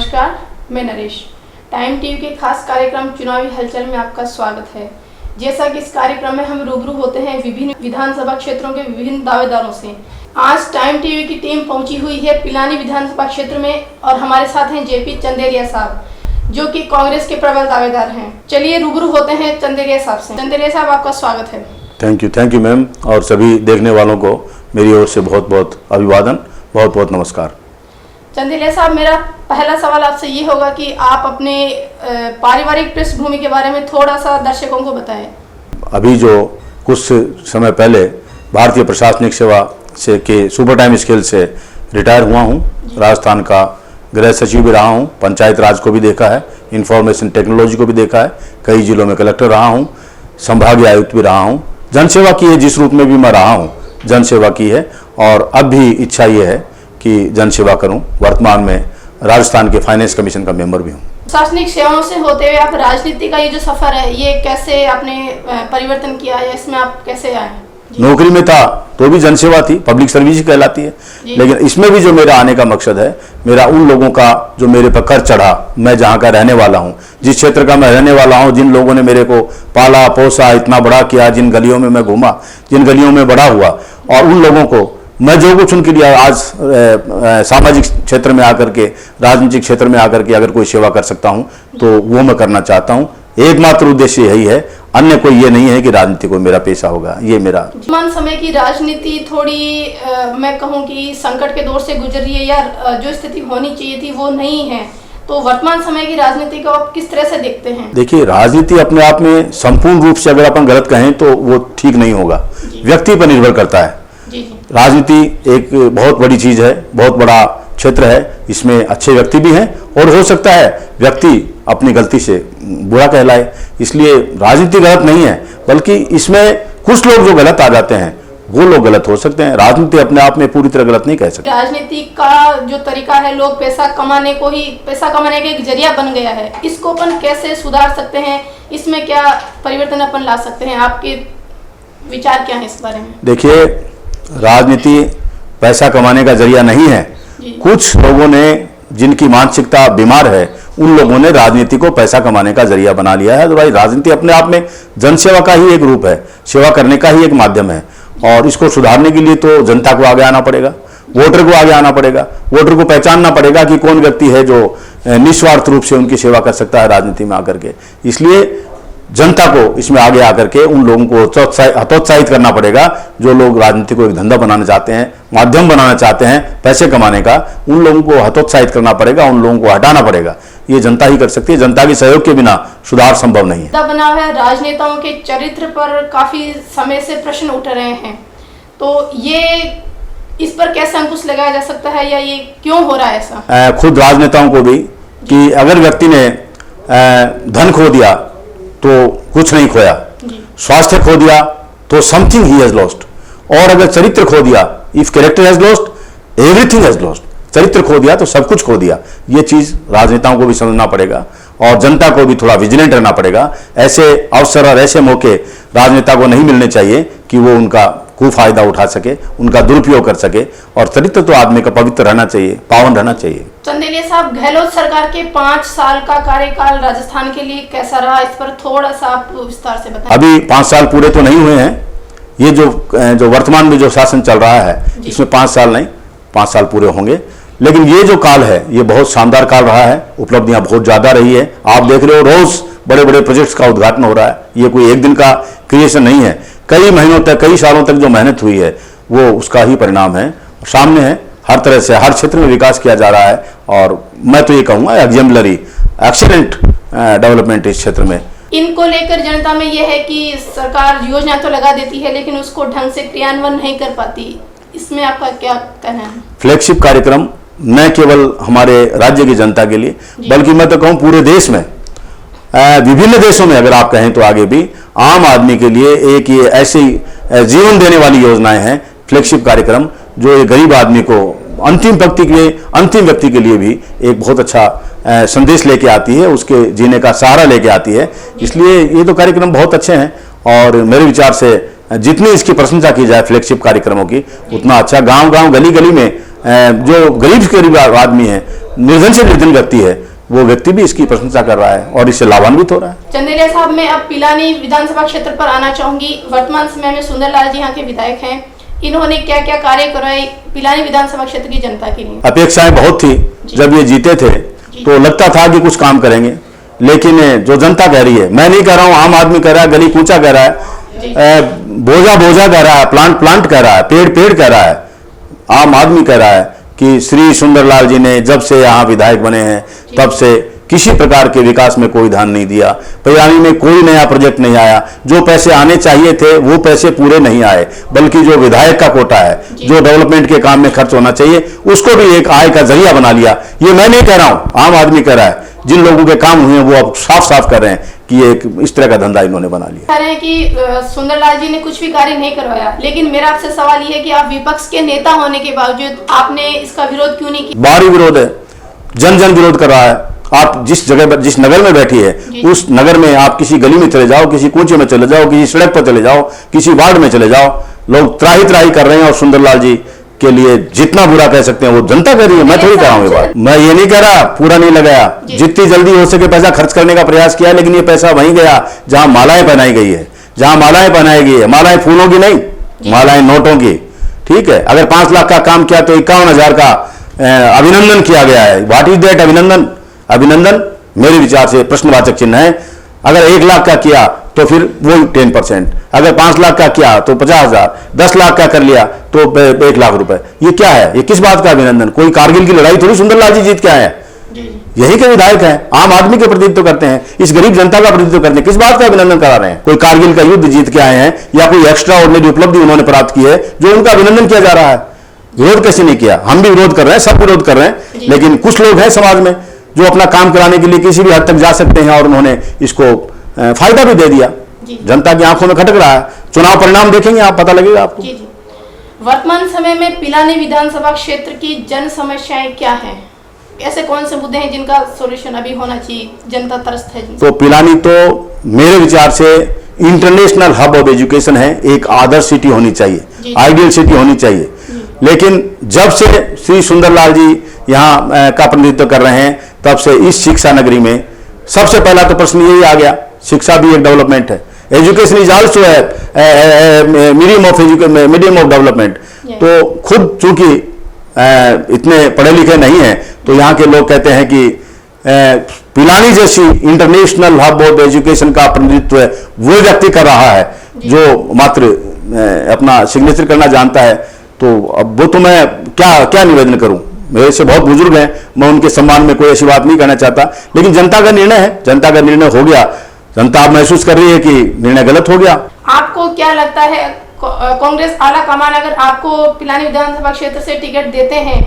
नमस्कार, मैं Naresh. Time TV के खास कार्यक्रम चुनावी हलचल में आपका स्वागत है। जैसा कि इस कार्यक्रम में हम रूबरू होते हैं विभिन्न विधानसभा क्षेत्रों के विभिन्न दावेदारों से। आज टाइम टीवी की टीम पहुंची हुई है पिलानी विधानसभा क्षेत्र में और हमारे साथ हैं जेपी चंदेरिया साहब, जो कि कांग्रेस के प्रबल दावेदार हैं। चलिए रूबरू होते हैं चंदेरिया साहब से। चंदेरिया साहब, आपका स्वागत है। थैंक यू मैम, और सभी देखने वालों को मेरी ओर से बहुत बहुत अभिवादन, बहुत बहुत नमस्कार। चंदेरिया साहब, मेरा पहला सवाल आपसे ये होगा कि आप अपने पारिवारिक पृष्ठभूमि के बारे में थोड़ा सा दर्शकों को बताएं। अभी जो कुछ समय पहले भारतीय प्रशासनिक सेवा से के सुपर टाइम स्केल से रिटायर हुआ हूँ। राजस्थान का गृह सचिव भी रहा हूँ, पंचायत राज को भी देखा है, इंफॉर्मेशन टेक्नोलॉजी को भी देखा है, कई जिलों में कलेक्टर रहा हूँ, संभागीय आयुक्त भी रहा हूँ। जनसेवा की है, जिस रूप में भी मैं रहा हूँ जनसेवा की है, और अब भी इच्छा ये है कि जनसेवा करूं। वर्तमान में राजस्थान के फाइनेंस कमीशन का मेंबर भी हूं। प्रशासनिक सेवाओं से होते हुए आप राजनीति का ये जो सफर है, ये कैसे आपने परिवर्तन किया या इसमें आप कैसे आए? नौकरी में था तो भी जनसेवा थी, पब्लिक सर्विस कहलाती है, लेकिन इसमें भी जो मेरा आने का मकसद है, मेरा उन लोगों का जो मेरे पर कर चढ़ा, मैं जहाँ का रहने वाला हूँ, जिस क्षेत्र का मैं रहने वाला हूँ, जिन लोगों ने मेरे को पाला पोसा, इतना बड़ा किया, जिन गलियों में मैं घूमा, जिन गलियों में बड़ा हुआ, और उन लोगों को मैं जो कुछ उनके लिए आज सामाजिक क्षेत्र में आकर के, राजनीतिक क्षेत्र में आकर के अगर कोई सेवा कर सकता हूं तो वो मैं करना चाहता हूं। एकमात्र उद्देश्य यही है, अन्य कोई ये नहीं है कि राजनीति को मेरा पेशा होगा, ये मेरा। वर्तमान समय की राजनीति थोड़ी मैं कहूँ कि संकट के दौर से गुजर रही है, या जो स्थिति होनी चाहिए थी वो नहीं है, तो वर्तमान समय की राजनीति को आप किस तरह से देखते हैं? देखिए, राजनीति अपने आप में संपूर्ण रूप से अगर अपन गलत कहें तो वो ठीक नहीं होगा, व्यक्ति पर निर्भर करता है। राजनीति एक बहुत बड़ी चीज है, बहुत बड़ा क्षेत्र है, इसमें अच्छे व्यक्ति भी हैं और हो सकता है व्यक्ति अपनी गलती से बुरा कहलाए, इसलिए राजनीति गलत नहीं है, बल्कि इसमें कुछ लोग जो गलत आ जाते हैं वो लोग गलत हो सकते हैं। राजनीति अपने आप में पूरी तरह गलत नहीं कह सकते। राजनीति का जो तरीका है, लोग पैसा कमाने का एक जरिया बन गया है, इसको अपन कैसे सुधार सकते हैं, इसमें क्या परिवर्तन अपन ला सकते हैं? आपके विचार क्या है इस बारे में? देखिए, राजनीति पैसा कमाने का जरिया नहीं है। कुछ लोगों ने, जिनकी मानसिकता बीमार है, उन लोगों ने राजनीति को पैसा कमाने का जरिया बना लिया है। तो भाई, राजनीति अपने आप में जनसेवा का ही एक रूप है, सेवा करने का ही एक माध्यम है, और इसको सुधारने के लिए तो जनता को आगे आना पड़ेगा, वोटर को आगे आना पड़ेगा, वोटर को पहचानना पड़ेगा कि कौन व्यक्ति है जो निस्वार्थ रूप से उनकी सेवा कर सकता है राजनीति में आकर के। इसलिए जनता को इसमें आगे आकर के उन लोगों को हतोत्साहित करना पड़ेगा जो लोग राजनीति को एक धंधा बनाना चाहते हैं, माध्यम बनाना चाहते हैं पैसे कमाने का। उन लोगों को हतोत्साहित करना पड़ेगा, उन लोगों को हटाना पड़ेगा। ये जनता ही कर सकती है, जनता के सहयोग के बिना सुधार संभव नहीं है। बना है राजनेताओं के चरित्र पर काफी समय से प्रश्न उठ रहे हैं, तो ये इस पर कैसे अंकुश लगाया जा सकता है, या ये क्यों हो रहा है ऐसा? खुद राजनेताओं को भी कि अगर व्यक्ति ने धन खो दिया तो कुछ नहीं खोया, स्वास्थ्य खो दिया तो समथिंग ही हैज लॉस्ट, और अगर चरित्र खो दिया, if character has lost everything has lost, चरित्र खो दिया तो सब कुछ खो दिया। ये चीज राजनेताओं को भी समझना पड़ेगा और जनता को भी थोड़ा विजिलेंट रहना पड़ेगा। ऐसे अवसर और ऐसे मौके राजनेता को नहीं मिलने चाहिए कि वो उनका कुफायदा उठा सके, उनका दुरुपयोग कर सके, और चरित्र तो आदमी का पवित्र रहना चाहिए, पावन रहना चाहिए। चंदेरिया साहब, गहलोत सरकार के 5 साल का कार्यकाल राजस्थान के लिए कैसा रहा, इस पर थोड़ा सा आप विस्तार से बताएं। अभी 5 साल पूरे तो नहीं हुए हैं, ये जो वर्तमान में जो शासन चल रहा है इसमें 5 साल नहीं, 5 साल पूरे होंगे, लेकिन ये जो काल है ये बहुत शानदार काल रहा है, उपलब्धियां बहुत ज्यादा रही है। आप देख रहे हो, रोज बड़े बड़े प्रोजेक्ट्स का उद्घाटन हो रहा है। ये कोई एक दिन का क्रिएशन नहीं है, कई महीनों तक, कई सालों तक जो मेहनत हुई है वो उसका ही परिणाम है, सामने है। हर तरह से हर क्षेत्र में विकास किया जा रहा है, और मैं तो ये कहूँगा एग्जाम्पलरी, एक्सीलेंट डेवलपमेंट इस क्षेत्र में। इनको लेकर जनता में यह है कि सरकार योजना तो लगा देती है लेकिन उसको ढंग से क्रियान्वयन नहीं कर पाती, इसमें आपका क्या कहना है? फ्लैगशिप कार्यक्रम न केवल हमारे राज्य की जनता के लिए, बल्कि मैं तो कहूँ पूरे देश में, विभिन्न देशों में अगर आप कहें तो आगे भी आम आदमी के लिए एक ये ऐसी जीवन देने वाली योजनाएं हैं, फ्लैगशिप कार्यक्रम, जो ये गरीब आदमी को, अंतिम व्यक्ति के लिए भी एक बहुत अच्छा संदेश लेके आती है, उसके जीने का सहारा लेके आती है। इसलिए ये तो कार्यक्रम बहुत अच्छे हैं, और मेरे विचार से जितनी इसकी प्रशंसा की जाए फ्लैगशिप कार्यक्रमों की, उतना अच्छा। गांव गांव गली गली में जो गरीब आदमी है, निर्धन से निर्धन व्यक्ति है, वो व्यक्ति भी इसकी प्रशंसा कर रहा है और इससे लाभान्वित हो रहा है। चंदेलिया साहब, मैं अब पिलानी विधानसभा क्षेत्र पर आना चाहूंगी। वर्तमान समय में सुंदरलाल जी यहाँ के विधायक हैं, इन्होंने क्या क्या कार्य कराए पिलानी विधानसभा क्षेत्र की जनता के लिए? अपेक्षाएं बहुत थी, जब ये जीते थे तो लगता था कि कुछ काम करेंगे, लेकिन जो जनता कह रही है, मैं नहीं कह रहा हूं, आम आदमी कह रहा है, गली कूचा कह रहा है, बोझा बोझा कह रहा है, प्लांट प्लांट कह रहा है, पेड़ पेड़ कह रहा है, आम आदमी कह रहा है कि श्री सुंदरलाल जी ने जब से यहाँ विधायक बने हैं तब से किसी प्रकार के विकास में कोई ध्यान नहीं दिया, पिलानी में कोई नया प्रोजेक्ट नहीं आया, जो पैसे आने चाहिए थे वो पैसे पूरे नहीं आए, बल्कि जो विधायक का कोटा है, जो डेवलपमेंट के काम में खर्च होना चाहिए, उसको भी एक आय का जरिया बना लिया। ये मैं नहीं कह रहा हूं, आम आदमी कह रहा है, जिन लोगों के काम हुए हैं वो अब साफ साफ कर रहे हैं कि एक इस तरह का धंधा इन्होंने बना लिया। कह रहे हैं कि सुंदरलाल जी ने कुछ भी कार्य नहीं करवाया, लेकिन मेरा आपसे सवाल ये है कि आप विपक्ष के नेता होने के बावजूद आपने इसका विरोध क्यों नहीं किया? बाहरी विरोध है, जन जन विरोध कर रहा है। आप जिस जगह पर, जिस नगर में बैठी है, उस नगर में आप किसी गली में चले जाओ, किसी कूचे में चले जाओ, किसी सड़क पर चले जाओ, किसी वार्ड में चले जाओ, लोग त्राही त्राही कर रहे हैं और सुंदरलाल जी के लिए जितना बुरा कह सकते हैं वो जनता कह रही है, मैं थोड़ी कह रहा हूं ये बात। मैं ये नहीं कह रहा पूरा नहीं लगाया, जितनी जल्दी हो सके पैसा खर्च करने का प्रयास किया, लेकिन ये पैसा वहीं गया जहां मालाएं पहनाई गई है, जहां मालाएं पहनाई गई है, मालाएं फूलों की नहीं, मालाएं नोटों की। ठीक है, अगर 5 लाख का काम किया तो 51,000 का अभिनंदन किया गया है। व्हाट इज दैट अभिनंदन? अभिनंदन मेरे विचार से प्रश्नवाचक चिन्ह है। अगर 1 लाख का किया तो फिर वो 10%, अगर 5 लाख का किया तो 50,000, 10 लाख का कर लिया तो 1 लाख रुपए। ये क्या है? ये किस बात का अभिनंदन? कोई कारगिल की लड़ाई थोड़ी सुंदरलाल जी जीत के आए हैं, यही के विधायक हैं, आम आदमी के प्रतिनिधित्व करते हैं, इस गरीब जनता का प्रतिनिधित्व करते हैं, किस बात का अभिनंदन करा रहे हैं? कोई कारगिल का युद्ध जीत के आए हैं या कोई एक्स्ट्रा ऑर्डिनरी उपलब्धि उन्होंने प्राप्त की है जो उनका अभिनंदन किया जा रहा है? विरोध कैसे नहीं किया? हम भी विरोध कर रहे हैं, सब विरोध कर रहे हैं, लेकिन कुछ लोग हैं समाज में जो अपना काम कराने के लिए किसी भी हद तक जा सकते हैं और उन्होंने इसको फायदा भी दे दिया। जनता की आंखों में खटक रहा है। चुनाव परिणाम देखेंगे आप, पता लगेगा आपको। जी। वर्तमान समय में पिलानी विधानसभा क्षेत्र की जन समस्याएं क्या हैं? ऐसे कौन से मुद्दे हैं जिनका सॉल्यूशन अभी होना चाहिए? जनता त्रस्त है। तो पिलानी तो मेरे विचार से इंटरनेशनल हब ऑफ एजुकेशन है, एक आदर्श सिटी होनी चाहिए, आइडियल सिटी होनी चाहिए। लेकिन जब से श्री सुंदरलाल जी यहाँ का प्रतिनिधित्व कर रहे हैं तब से इस शिक्षा नगरी में सबसे पहला तो प्रश्न यही आ गया, शिक्षा भी एक डेवलपमेंट है, education is also medium of development. तो खुद चूंकि इतने पढ़े लिखे नहीं हैं तो यहाँ के लोग कहते हैं कि पिलानी जैसी इंटरनेशनल हब ऑफ एजुकेशन का प्रतिनिधित्व वो व्यक्ति कर रहा है जो मात्र अपना सिग्नेचर करना जानता है। तो अब वो तो मैं क्या क्या निवेदन करूं, मेरे से बहुत बुजुर्ग हैं, मैं उनके सम्मान में कोई ऐसी बात नहीं कहना चाहता, लेकिन जनता का निर्णय है, जनता का निर्णय हो गया, जनता अब महसूस कर रही है कि निर्णय गलत हो गया। आपको क्या लगता है कांग्रेस आला कमान अगर आपको पिलानी विधानसभा क्षेत्र से टिकट देते हैं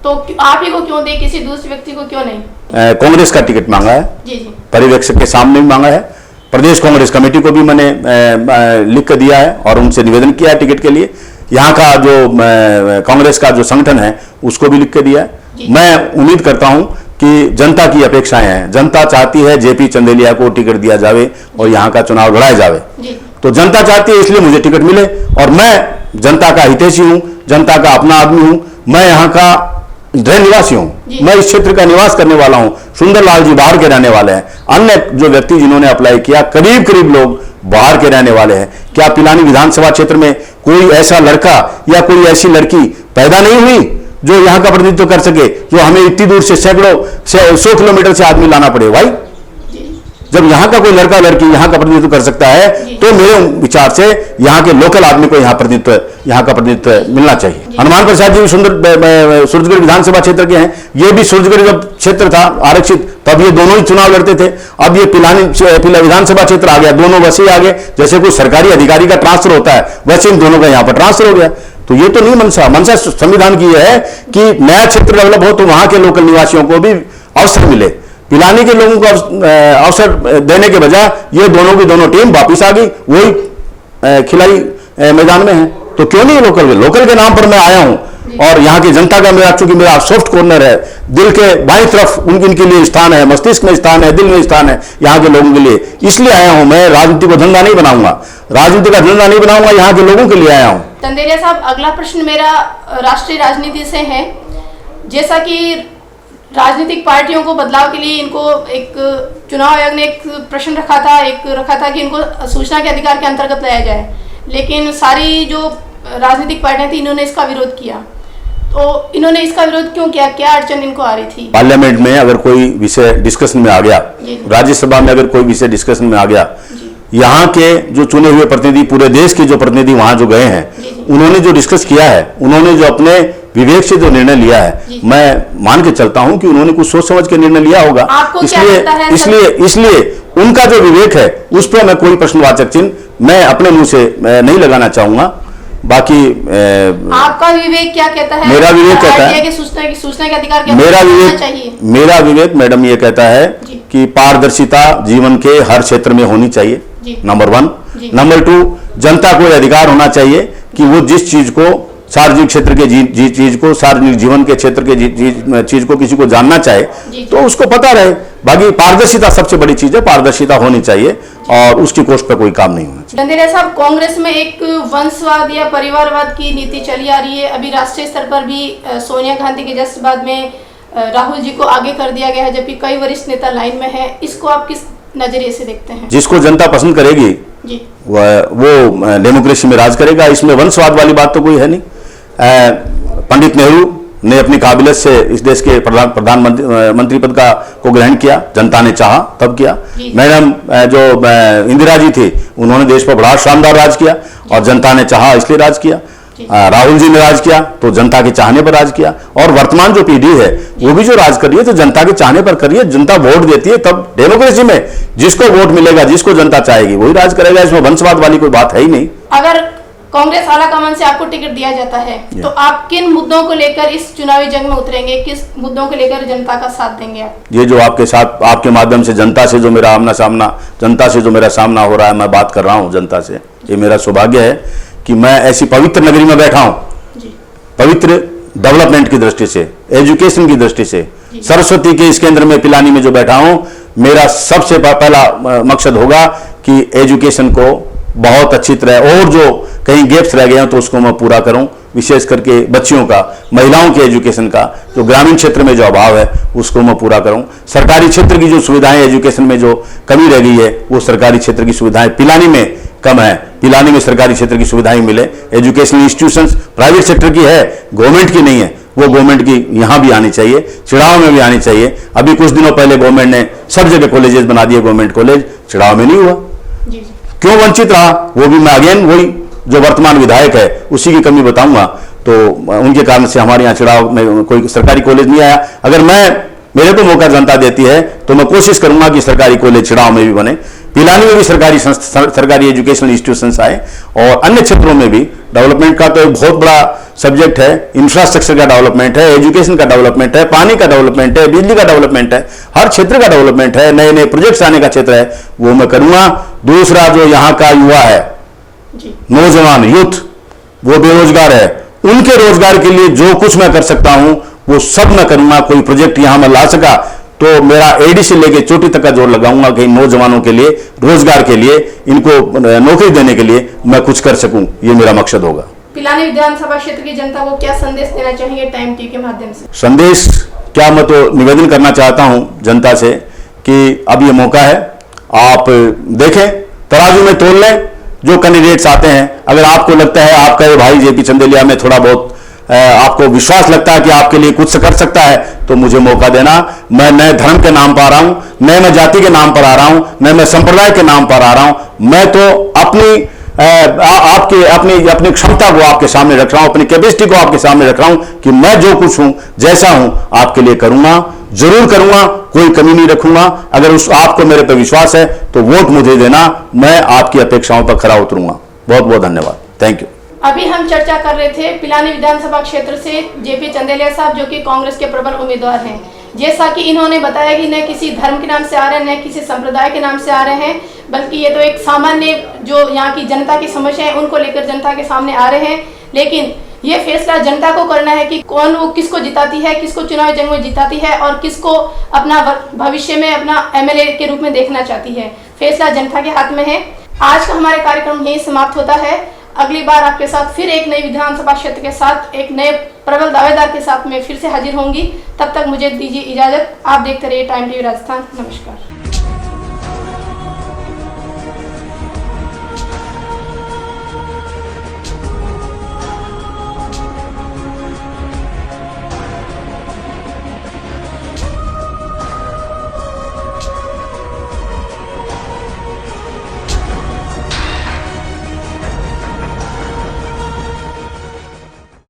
तो आप ही को क्यों दे, किसी दूसरे व्यक्ति को क्यों नहीं? कांग्रेस का टिकट मांगा है, जी पर्यवेक्षक के सामने भी मांगा है, प्रदेश कांग्रेस कमेटी को भी मैंने लिख कर दिया है और उनसे निवेदन किया है टिकट के लिए। यहाँ का जो कांग्रेस का जो संगठन है उसको भी लिख के दिया है। मैं उम्मीद करता हूं कि जनता की अपेक्षाएं हैं, जनता चाहती है जेपी चंदेलिया को टिकट दिया जावे और यहाँ का चुनाव लड़ाया जावे। तो जनता चाहती है इसलिए मुझे टिकट मिले और मैं जनता का हितैषी हूं, जनता का अपना आदमी हूं, मैं यहाँ का गृह निवासी हूं, मैं इस क्षेत्र का निवास करने वाला हूं। सुंदरलाल जी बाहर के रहने वाले हैं, अन्य जो व्यक्ति जिन्होंने अप्लाई किया करीब करीब लोग बाहर के रहने वाले हैं। क्या पिलानी विधानसभा क्षेत्र में कोई ऐसा लड़का या कोई ऐसी लड़की पैदा नहीं हुई जो यहाँ का प्रतिनिधित्व कर सके, जो हमें इतनी दूर से सैकड़ों 100 किलोमीटर से आदमी लाना पड़े? भाई जब यहाँ का कोई लड़का लड़की यहाँ का प्रतिनिधित्व कर सकता है तो मेरे विचार से यहाँ के लोकल आदमी को यहाँ का प्रतिनिधित्व मिलना चाहिए। हनुमान प्रसाद जी भी सूरजगढ़ विधानसभा क्षेत्र के हैं, ये भी सूरजगढ़ जब क्षेत्र था आरक्षित तब ये दोनों ही चुनाव लड़ते थे। अब ये पिलानी विधानसभा क्षेत्र आ गया, दोनों वैसे ही आ गए, जैसे कोई सरकारी अधिकारी का ट्रांसफर होता है वैसे इन दोनों का यहाँ पर ट्रांसफर हो गया। तो ये तो नहीं मंशा संविधान की है कि नया क्षेत्र डेवलप हो तो वहां के लोकल निवासियों को भी अवसर मिले। पिलानी के लोगों को अवसर देने के बजाय ये दोनों की दोनों टीम वापिस आ गई, वही खिलाई मैदान में है। तो क्यों नहीं लोकल के नाम पर मैं आया हूं, और यहाँ की जनता का मेरा, चूंकि मेरा सॉफ्ट कॉर्नर है, दिल के बाईं तरफ इनके लिए स्थान है, मस्तिष्क में स्थान है, दिल में स्थान है यहाँ के लोगों के लिए, इसलिए आया हूँ। मैं राजनीति को धंधा नहीं बनाऊंगा, राजनीति का धंधा नहीं बनाऊंगा, यहाँ के लोगों के लिए आया हूँ। चंदेलिया साहब, अगला प्रश्न मेरा राष्ट्रीय राजनीति से है। जैसा कि राजनीतिक पार्टियों को बदलाव के लिए इनको एक चुनाव आयोग ने एक प्रश्न रखा था कि इनको सूचना के अधिकार के अंतर्गत लाया जाए, लेकिन सारी जो राजनीतिक पार्टियां थी इन्होंने इसका विरोध किया। तो इन्होंने इसका विरोध क्यों किया, क्या अड़चन इनको आ रही थी? पार्लियामेंट में अगर कोई विषय डिस्कशन में आ गया, राज्यसभा में अगर कोई विषय डिस्कशन में आ गया, यहाँ के जो चुने हुए प्रतिनिधि, पूरे देश के जो प्रतिनिधि वहां जो गए हैं, उन्होंने जो डिस्कस किया है, उन्होंने जो अपने विवेक से जो निर्णय लिया है, मैं मान के चलता हूं कि उन्होंने कुछ सोच समझ के निर्णय लिया होगा। इसलिए उनका जो विवेक है उस पर मैं कोई प्रश्नवाचक चिन्ह मैं अपने मुंह से नहीं लगाना चाहूंगा। बाकी आपका विवेक क्या कहता है? मेरा विवेक कहता है कि सूचना के अधिकार के मेरा विवेक मैडम ये कहता है कि पारदर्शिता जीवन के हर क्षेत्र में होनी चाहिए, नंबर 1। नंबर 2, जनता को अधिकार होना चाहिए कि वो जिस चीज को, सार्वजनिक क्षेत्र के चीज को, सार्वजनिक जीवन के क्षेत्र के चीज को किसी को जानना चाहे तो उसको पता रहे। बाकी पारदर्शिता सबसे बड़ी चीज है, पारदर्शिता होनी चाहिए और उसकी कोष्ठ पर कोई काम नहीं होना चाहिए। चंदेलिया साहब, कांग्रेस में एक वंशवाद या परिवारवाद की नीति चली आ रही है। अभी राष्ट्रीय स्तर पर भी सोनिया गांधी के जस्ट बाद में राहुल जी को आगे कर दिया गया है, जबकि कई वरिष्ठ नेता लाइन में है। इसको आप किस नजरिए से देखते हैं? जिसको जनता पसंद करेगी वो डेमोक्रेसी में राज करेगा, इसमें वंशवाद वाली बात तो कोई है नहीं। पंडित नेहरू ने अपनी काबिलियत से इस देश के प्रधानमंत्री पद को ग्रहण किया, जनता ने चाहा तब किया। मैडम जो इंदिरा जी थी, उन्होंने देश पर बड़ा शानदार राज किया और जनता ने चाहा इसलिए राज किया। राहुल जी ने राज किया तो जनता के चाहने पर राज किया, और वर्तमान जो पीढ़ी है वो भी जो राज कर रही है तो जनता के चाहने पर कर रही है। जनता वोट देती है, तब डेमोक्रेसी में जिसको वोट मिलेगा, जिसको जनता चाहेगी वही राज करेगा। इसमें वंशवाद वाली कोई बात है ही नहीं। अगर कांग्रेस आलाकमान से आपको टिकट दिया जाता है तो आप किन मुद्दों को लेकर इस चुनावी जंग में उतरेंगे, किस मुद्दों को लेकर जनता का साथ देंगे आप? ये जो आपके साथ, आपके माध्यम से जनता से जो मेरा जनता से जो मेरा सामना हो रहा है, मैं बात कर रहा हूँ जनता से, ये मेरा सौभाग्य है कि मैं ऐसी पवित्र नगरी में बैठा हूँ, पवित्र डेवलपमेंट की दृष्टि से, एजुकेशन की दृष्टि से, सरस्वती के इस केंद्र में पिलानी में जो बैठा हूँ, मेरा सबसे पहला मकसद होगा कि एजुकेशन को बहुत अच्छी तरह, और जो कहीं गैप्स रह गए हैं तो उसको मैं पूरा करूं, विशेष करके बच्चियों का, महिलाओं के एजुकेशन का जो ग्रामीण क्षेत्र में जो अभाव है उसको मैं पूरा करूं। सरकारी क्षेत्र की जो सुविधाएं एजुकेशन में जो कमी रह गई है, वो सरकारी क्षेत्र की सुविधाएं पिलानी में कम है, पिलानी में सरकारी क्षेत्र की सुविधाएं मिले। एजुकेशनल इंस्टीट्यूशंस प्राइवेट सेक्टर की है, गवर्नमेंट की नहीं है, वो गवर्नमेंट की यहाँ भी आनी चाहिए, चिड़ाव में भी आनी चाहिए। अभी कुछ दिनों पहले गवर्नमेंट ने सब जगह कॉलेजेस बना दिए, गवर्नमेंट कॉलेज, चिड़ाव में नहीं हुआ। क्यों वंचित रहा, वो भी मैं अगेन वही जो वर्तमान विधायक है उसी की कमी बताऊंगा। तो उनके कारण से हमारे यहाँ चिड़ाव में कोई सरकारी कॉलेज नहीं आया। अगर मेरे को मौका जनता देती है तो मैं कोशिश करूंगा कि सरकारी कॉलेज चिड़ाव में भी बने, पिलानी में भी सरकारी एजुकेशनल इंस्टीट्यूशंस आए, और अन्य क्षेत्रों में भी। डेवलपमेंट का तो एक बहुत बड़ा सब्जेक्ट है, इंफ्रास्ट्रक्चर का डेवलपमेंट है, एजुकेशन का डेवलपमेंट है, पानी का डेवलपमेंट है, बिजली का डेवलपमेट है, हर क्षेत्र का डेवलपमेंट है, नए नए प्रोजेक्ट्स आने का क्षेत्र है, वो मैं करूंगा। दूसरा, जो यहाँ का युवा है, नौजवान यूथ, वो बेरोजगार है, उनके रोजगार के लिए जो कुछ मैं कर सकता हूं वो सब मैं करूंगा। कोई प्रोजेक्ट यहां मैं ला सका तो मेरा एडी से लेके चोटी तक का जोर लगाऊंगा कि नौजवानों के लिए, रोजगार के लिए, इनको नौकरी देने के लिए मैं कुछ कर सकूं, ये मेरा मकसद होगा। पिलानी विधानसभा क्षेत्र की जनता को क्या संदेश देना चाहेंगे टाइम टीवी के माध्यम से? संदेश क्या, मैं तो निवेदन करना चाहता हूं जनता से कि अब ये मौका है, आप देखें, तराजू में तोल लें जो कैंडिडेट्स आते हैं। अगर आपको लगता है आपका ये भाई जेपी चंदेलिया में थोड़ा बहुत आपको विश्वास लगता है कि आपके लिए कुछ कर सकता है तो मुझे मौका देना। मैं नए धर्म के नाम पर आ रहा हूं, न मैं जाति के नाम पर आ रहा हूं, न मैं संप्रदाय के नाम पर आ रहा हूं। मैं तो अपनी क्षमता को आपके सामने रख रहा हूं, अपनी कैपेसिटी को आपके सामने रख रहा हूं कि मैं जो कुछ हूं, जैसा हूं, आपके लिए करूंगा, जरूर करूंगा, कोई कमी नहीं रखूंगा। अगर आपको मेरे पर विश्वास है तो वोट मुझे देना, मैं आपकी अपेक्षाओं पर खरा उतरूंगा। बहुत बहुत धन्यवाद, थैंक यू। अभी हम चर्चा कर रहे थे पिलानी विधानसभा क्षेत्र से जेपी चंदेलिया साहब, जो कि कांग्रेस के प्रबल उम्मीदवार हैं। जैसा कि इन्होंने बताया कि न किसी धर्म के नाम से आ रहे हैं, न किसी संप्रदाय के नाम से आ रहे हैं, बल्कि ये तो एक सामान्य जो यहाँ की जनता की समस्या है उनको लेकर जनता के सामने आ रहे हैं। लेकिन ये फैसला जनता को करना है कि कौन वो किसको जिताती है, किसको चुनावी जंग में जिताती है और किसको अपना भविष्य में अपना एमएलए के रूप में देखना चाहती है। फैसला जनता के हाथ में है। आज का हमारे कार्यक्रम यही समाप्त होता है। अगली बार आपके साथ फिर एक नई विधानसभा क्षेत्र के साथ एक नए प्रबल दावेदार के साथ मैं फिर से हाजिर होंगी। तब तक मुझे दीजिए इजाजत। आप देखते रहिए टाइम टीवी राजस्थान। नमस्कार।